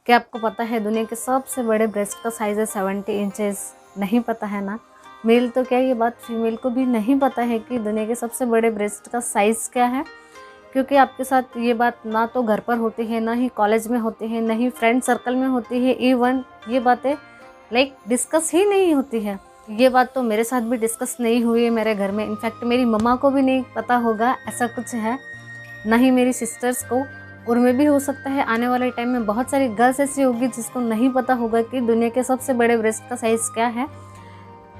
क्या आपको पता है दुनिया के सबसे बड़े ब्रेस्ट का साइज़ है 70 इंचेस? नहीं पता है ना। मेल तो क्या, ये बात फीमेल को भी नहीं पता है कि दुनिया के सबसे बड़े ब्रेस्ट का साइज़ क्या है, क्योंकि आपके साथ ये बात ना तो घर पर होती है, ना ही कॉलेज में होती है, ना ही फ्रेंड सर्कल में होती है। इवन ये बातें डिस्कस ही नहीं होती है। ये बात तो मेरे साथ भी डिस्कस नहीं हुई है मेरे घर में। इनफैक्ट मेरी मम्मा को भी नहीं पता होगा ऐसा कुछ है, ना ही मेरी सिस्टर्स को। और मैं भी, हो सकता है आने वाले टाइम में बहुत सारी गर्ल्स ऐसी होगी जिसको नहीं पता होगा कि दुनिया के सबसे बड़े ब्रेस्ट का साइज़ क्या है।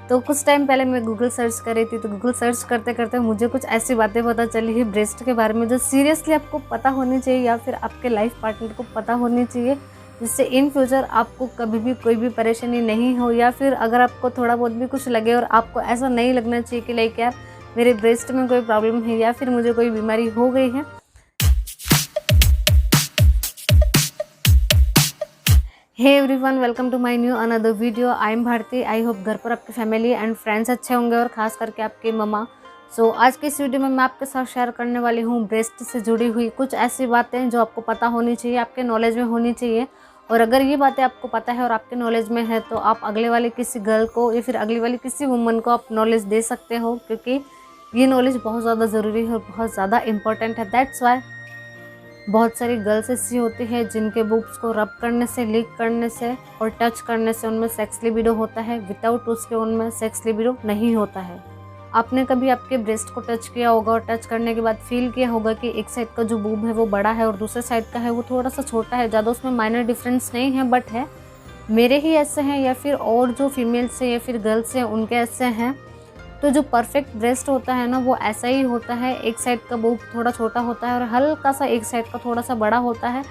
तो कुछ टाइम पहले मैं गूगल सर्च कर रही थी, तो गूगल सर्च करते करते मुझे कुछ ऐसी बातें पता चली है ब्रेस्ट के बारे में जो सीरियसली आपको पता होनी चाहिए, या फिर आपके लाइफ पार्टनर को पता होनी चाहिए, जिससे इन फ्यूचर आपको कभी भी कोई भी परेशानी नहीं हो। या फिर अगर आपको थोड़ा बहुत भी कुछ लगे और आपको ऐसा नहीं लगना चाहिए कि यार मेरे ब्रेस्ट में कोई प्रॉब्लम है या फिर मुझे कोई बीमारी हो गई है। Hey everyone, welcome to my new another video. I am Bharti. I hope घर पर आपकी फैमिली एंड फ्रेंड्स अच्छे होंगे, और ख़ास करके आपकी मम्मा। सो आज की इस वीडियो में मैं आपके साथ शेयर करने वाली हूँ ब्रेस्ट से जुड़ी हुई कुछ ऐसी बातें जो आपको पता होनी चाहिए, आपके नॉलेज में होनी चाहिए। और अगर ये बातें आपको पता है और आपके नॉलेज में है, तो आप अगले वाले किसी गर्ल को या फिर अगली वाली किसी वुमन को आप नॉलेज दे सकते हो, क्योंकि ये नॉलेज बहुत ज़्यादा ज़रूरी है और बहुत ज़्यादा इंपॉर्टेंट है। दैट्स वाई बहुत सारी गर्ल्स ऐसी होती है जिनके बूब्स को रब करने से, लीक करने से और टच करने से उनमें सेक्स लिबिडो होता है। विदाउट उसके उनमें सेक्स लिबिडो नहीं होता है। आपने कभी आपके ब्रेस्ट को टच किया होगा और टच करने के बाद फील किया होगा कि एक साइड का जो बूब है वो बड़ा है और दूसरे साइड का है वो थोड़ा सा छोटा है। ज़्यादा उसमें माइनर डिफरेंस नहीं है, बट है। मेरे ही ऐसे हैं या फिर और जो फीमेल्स हैं या फिर गर्ल्स हैं उनके ऐसे हैं। तो जो परफेक्ट ब्रेस्ट होता है ना, वो ऐसा ही होता है। एक साइड का बूब थोड़ा छोटा होता है और हल्का सा एक साइड का थोड़ा सा बड़ा होता है।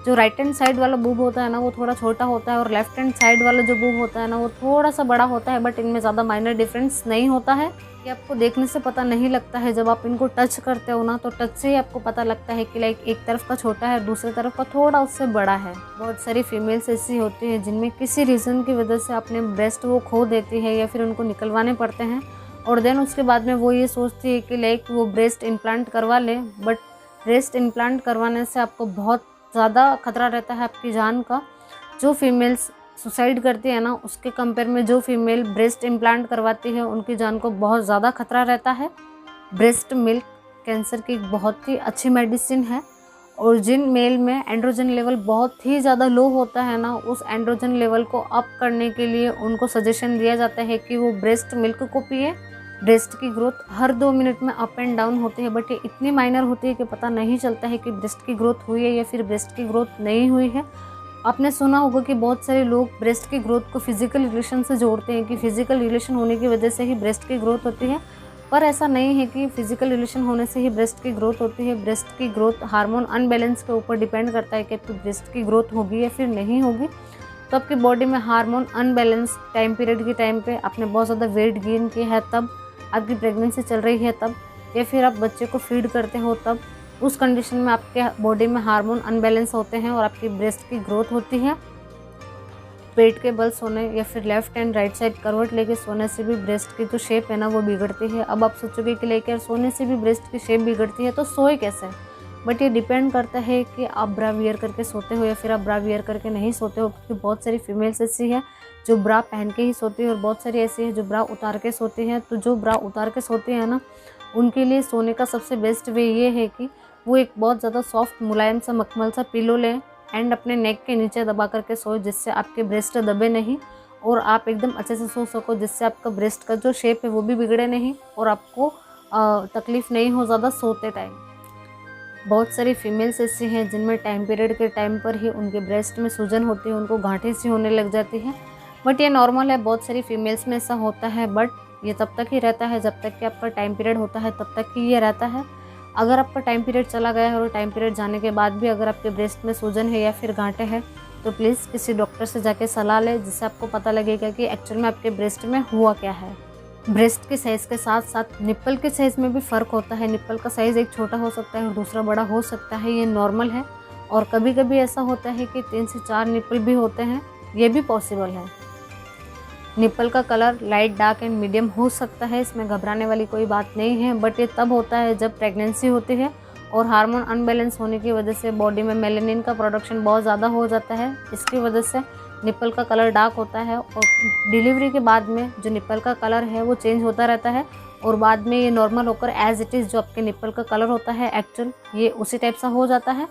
जो राइट हैंड साइड वाला बूब होता है ना, वो थोड़ा छोटा होता है, और लेफ्ट हैंड साइड वाला जो बूब होता है ना, वो थोड़ा सा बड़ा होता है। बट इनमें ज़्यादा माइनर डिफरेंस नहीं होता है। ये आपको देखने से पता नहीं लगता है। जब आप इनको टच करते हो ना, तो टच से ही आपको पता लगता है कि एक तरफ का छोटा है और दूसरी तरफ का थोड़ा उससे बड़ा है। बहुत सारी फीमेल्स ऐसी होती है जिनमें किसी रीज़न की वजह से अपने ब्रेस्ट वो खो देती है या फिर उनको निकलवाने पड़ते हैं, और देन उसके बाद में वो ये सोचती है कि वो ब्रेस्ट इम्प्लांट करवा ले। बट ब्रेस्ट इम्प्लांट करवाने से आपको बहुत ज़्यादा खतरा रहता है आपकी जान का। जो फीमेल्स सुसाइड करती है ना, उसके कंपेयर में जो फीमेल ब्रेस्ट इम्प्लांट करवाती है उनकी जान को बहुत ज़्यादा खतरा रहता है। ब्रेस्ट मिल्क कैंसर की एक बहुत ही अच्छी मेडिसिन है, और जिन मेल में एंड्रोजन लेवल बहुत ही ज़्यादा लो होता है ना, उस एंड्रोजन लेवल को अप करने के लिए उनको सजेशन दिया जाता है कि वो ब्रेस्ट मिल्क को पिए। ब्रेस्ट की ग्रोथ हर 2 मिनट में अप एंड डाउन होती है, बट ये इतनी माइनर होती है कि पता नहीं चलता है कि ब्रेस्ट की ग्रोथ हुई है या फिर ब्रेस्ट की ग्रोथ नहीं हुई है। आपने सुना होगा कि बहुत सारे लोग ब्रेस्ट की ग्रोथ को फिजिकल रिलेशन से जोड़ते हैं कि फिजिकल रिलेशन होने की वजह से ही ब्रेस्ट की ग्रोथ होती है, पर ऐसा नहीं है कि फिजिकल रिलेशन होने से ही ब्रेस्ट की ग्रोथ होती है। ब्रेस्ट की ग्रोथ हार्मोन अनबैलेंस के ऊपर डिपेंड करता है कि आपकी ब्रेस्ट की ग्रोथ होगी या फिर नहीं होगी। तो आपकी बॉडी में हार्मोन अनबैलेंस टाइम पीरियड के टाइम पे आपने बहुत ज़्यादा वेट गेन किया है तब, आपकी प्रेगनेंसी चल रही है तब, या फिर आप बच्चे को फीड करते हो तब, उस कंडीशन में आपके बॉडी में हार्मोन अनबैलेंस होते हैं और आपकी ब्रेस्ट की ग्रोथ होती है। पेट के बल सोने या फिर लेफ्ट एंड राइट साइड करवट लेके सोने से भी ब्रेस्ट की जो शेप है ना, वो बिगड़ती है। अब आप सोचोगे कि यार सोने से भी ब्रेस्ट की शेप बिगड़ती है, तो सोए कैसे? बट ये डिपेंड करता है कि आप ब्रा वियर करके सोते हो या फिर आप ब्रा वियर करके नहीं सोते हो, क्योंकि बहुत सारी फीमेल्स ऐसी है जो ब्रा पहन के ही सोती है और बहुत सारी ऐसी है जो ब्रा उतार के सोती है। तो जो ब्रा उतार के सोती है ना, उनके लिए सोने का सबसे बेस्ट वे ये है कि वो एक बहुत ज़्यादा सॉफ्ट मुलायम सा मखमल सा पिलो लें एंड अपने नेक के नीचे दबा करके सोए, जिससे आपके ब्रेस्ट दबे नहीं और आप एकदम अच्छे से सो सको, जिससे आपका ब्रेस्ट का जो शेप है वो भी बिगड़े नहीं और आपको तकलीफ़ नहीं हो ज़्यादा सोते टाइम। बहुत सारी फीमेल्स ऐसी हैं जिनमें टाइम पीरियड के टाइम पर ही उनके ब्रेस्ट में सूजन होती है, उनको गांठें सी होने लग जाती है। बट ये नॉर्मल है, बहुत सारी फीमेल्स में ऐसा होता है। बट ये तब तक ही रहता है जब तक कि आपका टाइम पीरियड होता है, तब तक ही ये रहता है। अगर आपका टाइम पीरियड चला गया है और टाइम पीरियड जाने के बाद भी अगर आपके ब्रेस्ट में सूजन है या फिर गांठें हैं, तो प्लीज़ किसी डॉक्टर से जाके सलाह लें, जिससे आपको पता लगेगा कि एक्चुअल में आपके ब्रेस्ट में हुआ क्या है। ब्रेस्ट के साइज़ के साथ साथ निप्पल के साइज़ में भी फ़र्क होता है। निप्पल का साइज़ एक छोटा हो सकता है और दूसरा बड़ा हो सकता है, ये नॉर्मल है। और कभी कभी ऐसा होता है कि 3 से 4 निप्पल भी होते हैं, ये भी पॉसिबल है। निप्पल का colour light, dark and medium हो सकता है, इसमें घबराने वाली कोई बात नहीं है। बट ये तब होता है जब प्रेगनेंसी होती है और हार्मोन अनबैलेंस होने की वजह से बॉडी में मेलेनिन का प्रोडक्शन बहुत ज़्यादा हो जाता है। इसकी वजह से निप्पल का कलर डार्क होता है और डिलीवरी के बाद में जो निप्पल का कलर है वो चेंज होता रहता है और बाद में ये नॉर्मल होकर एज इट इज़ जो आपके निप्पल का कलर होता है एक्चुअल, ये उसी टाइप सा हो जाता है।